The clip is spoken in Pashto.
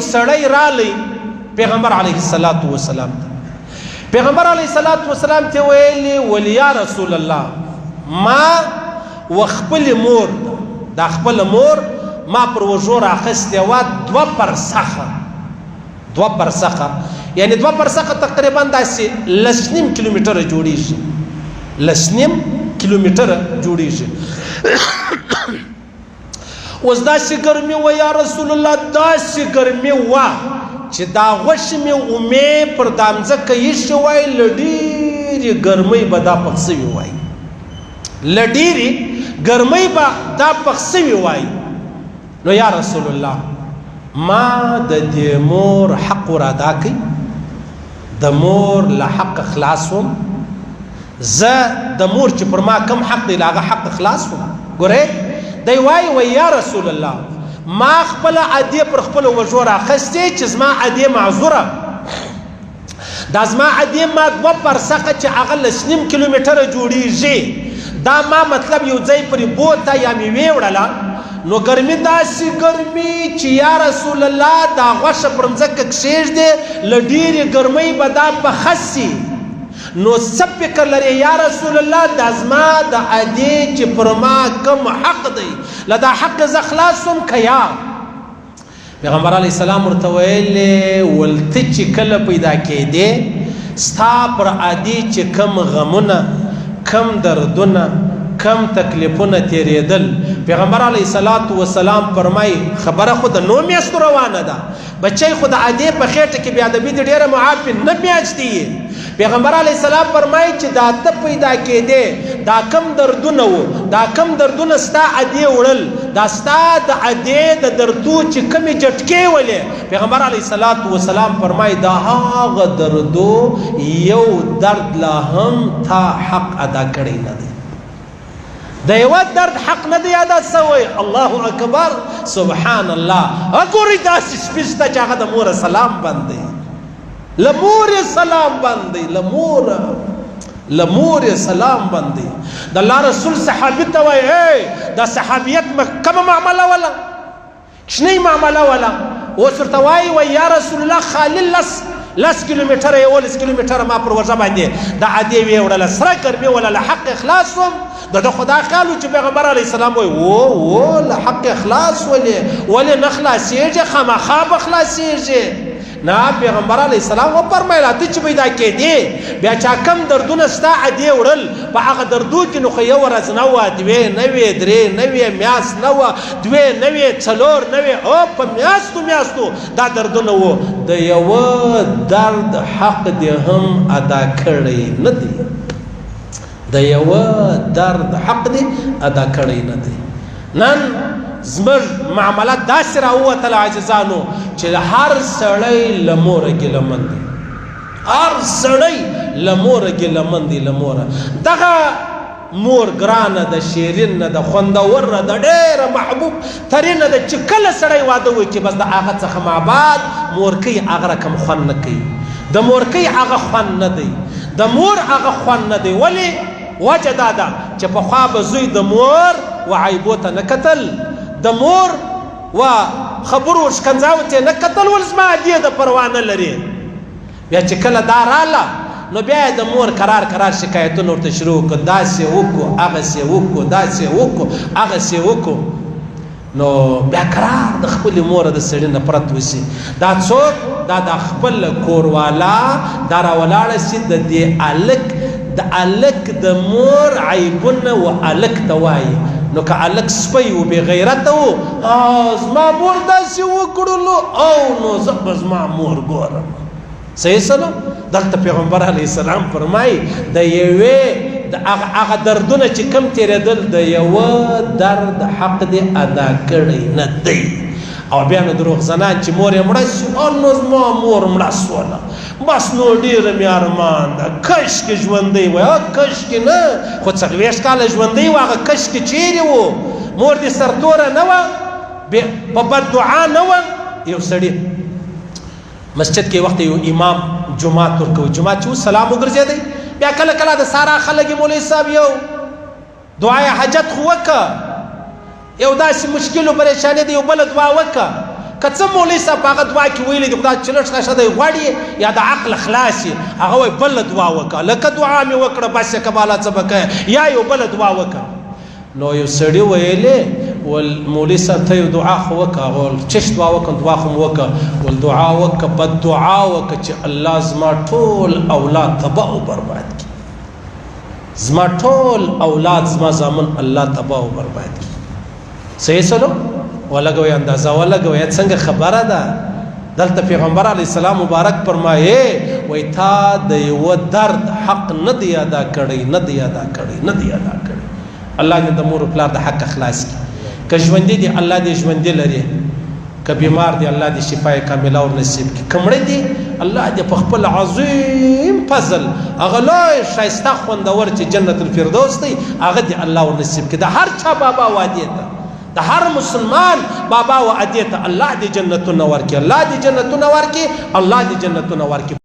سړی رالی پیغمبر علیه الصلاة والسلام پیغمبر علیه الصلاة والسلام ته ویلی ولی یا رسول الله ما وخپل مور دا خپل مور ما پر وژو راخستی وه 2 پرسخه یعنی 2 پرسخه تقریبا داسې 1.5 کیلومتره جوړیږي 1.5 کیلومتره جوړیږي اوس داسې ګرمي وه یا رسول الله داسې ګرمي وه چې دا غوښې مې اومې پر دا مځکه ایښې وای له ډېرې ګرمۍ به دا پخ سوي وای له ډېرې ګرمۍ به دا پخ سوي وای نو یا رسول الله ما د دې مور حق ور ادا کړي د مور له حق خلاص وم زه د مور چې پر ما کم حق دی له هغه حق خلاص وم ګورئ دی وای یا رسول الله ما خپل عادیه پر خپل وژو راخستی چې زما عادیه معذوره دا زما عادیه ما 2 پرسخه چې هغه 1.5 کیلومتره جوړیږي دا ما مطلب یو ځای پرې بوته یا مې ویوړله نو ګرمي داسې ګرمي چې یا رسول الله دا غوښه پر مځکه کښېږدې له ډېرې ګرمۍ به دا پخسي نو څه فکر لرې یا رسول الله دا زما د عادې چې پر ما کم حق دی له دا حق زه خلاص وم که یا پیغمبر علیه السلام ورته ویلې ول ته چې کله پیدا کېدې ستا پر عادې چې کم غمونه کم دردونه کم تکلیفونه تیرېدل پیغمبر علیه السلام فرمایي خبره خو د 9 میاشتو روانه ده بچی خو د عادې په خېټه کې بې ادبي دي ډېره معافي 9 میاشتې یې پیغمبر علیه السلام فرمایي چې دا ته پیدا کېدې دا کم دردونه وو دا کم دردونه ستا عادې وړل دا ستا د عادې د دردو چې کمې جټکې ولې پیغمبر علیه السلام فرمایي دا هغه دردو یو درد لا هم تا حق ادا کړی نه دی د یو درد حق نه دی ادا سوی الله اکبر سبحان الله وګورئ داسې شپې شته چې هغه د مور سلام باندې له مور سلام باندې له مور سلام باندې د الله رسول صحابي ته وایي دا صحابیت کومه معامله ولا شنی معامله ولا اوس ورته وایي یا رسول الله خالي 10 کیلومتره 11 کیلومتره ما پر وژه باندې د عادې ویوړله سره ګرمي ولا له حق اخلاص وم د خدا خیال چې پیغمبر علیه السلام وایي و له حق اخلاص ولې نه خلاصېږي خامخا به خلاصېږي نه پیغمبر علیه السلام وفرمایل ته چې پیدا کېدې بیا چا کم دردونه ستا عادې وړل په هغه دردو کې نو خو یو ورځ نه وه 2 نه وې 3 نه وې میاشت نه وه 2 نه وې 4 نه وې او په میاشتو دا دردونه وو د یوه درد حق دې هم ادا کړی نه دی د یوه درد حق دې ادا کړی نه دی نن زموږ معاملات داسې راووتله عاجزانو چې هر سړی له موره ګیلهمن دی هر سړی له موره ګیلهمن دی له موره دغه مور ګرانه ده شیرینه ده خوندوره ده ډېره محبوب ترینه ده چې کله سړی واده وکړي بس د هغه څخه مابعد مورکۍ هغه رقم خوند نه کوي د مورکۍ هغه خوند نه دی د مور هغه خوند نه دی ولې وجه دا ده چې پخوا به زوی د مور و عیبو ته نه کتل د مور و خبرو شکنځاو ته نه کتل ول زما دې د پروا نه لري بیا چې کله دا راله نو بیا د مور قرار شکایتونه ورته شروع کړه داسې وکړو هغسې وکړو داسې وکړو هغسې وکړو نو بیا قرار د خپلې موره د سړي نفرت وشي دا څوک دا د خپل کوروالا دا راولاړه شي د دې الک د مور عیبونه و الک ته وایي نو که الک سپی و بې غیرته و زما مور داسې وکړلو او نو زه به زما مور ګورم صحیح سلو دلته پیغمبر علیه السلام فرمایي د یوې هغه دردونه چې کم تېرېدل د یوه درد حق دې ادا کړی نه دی او بیا نو دروغ زنان چې مور یې مړه شي نو زما مور مړه سوله بس نو ډېره مې ارمان ده کشکې ژوندی وای کشکې نه خو 40 کاله ژوندی و هغه کشکې چیرې و مور دې سرتوره نه وه په بد دعا نه وه یو سړي مسجد کې وخت یو امام جماعت ورکوي جماعت چې اوس سلام وګرځېدی بیا کله کله د سارا خلک یې مولوي صاحب یو دعای حاجت خو وکړه یو داسې مشکل و پریشاني دی یو بله دعا وکړه کڅ مولوی صاحب هغه دعا کې ویلې د خدای چلش کا شته غواړي یا د عقل خلاصي هغه وای بل دعا وکړه لکه دعا مې وکړه بس کباله څبکه یا یو بل دعا وکړه نو یو سړی ویلې ول مولوی صاحب ته یو دعا خو وکړه ول چش دعا وکړه دعا خو وکړه ول دعا وکړه بد دعا وکړه چې الله زما ټول اولاد تباہ او برباد کړي زما ټول اولاد زما زامن الله تباہ او برباد کړي صحیح سلو ولګوي اندازه ولګوي څنګه خبره ده دلته پیغمبر علی السلام مبارک فرمایي وای تا د یو درد حق نه دی ادا کړی نه دی ادا کړی نه دی ادا کړی الله دې د مور پلار د حق اخلاص کړي که ژوندې دي الله دې ژوندې لري که بیمار دي الله دې شفای کامله او نصیب کړي کمړې دي الله دې په خپل عظیم فضل هغه لوی شایسته خوندور چې جنت الفردوس دی هغه دې الله او نصیب کړي د هر چا بابا وادي ته د هر مسلمان بابا و ادیته الله دې جنتونه ورکړي الله دې جنتونه ورکړي الله دې جنتونه ورکړي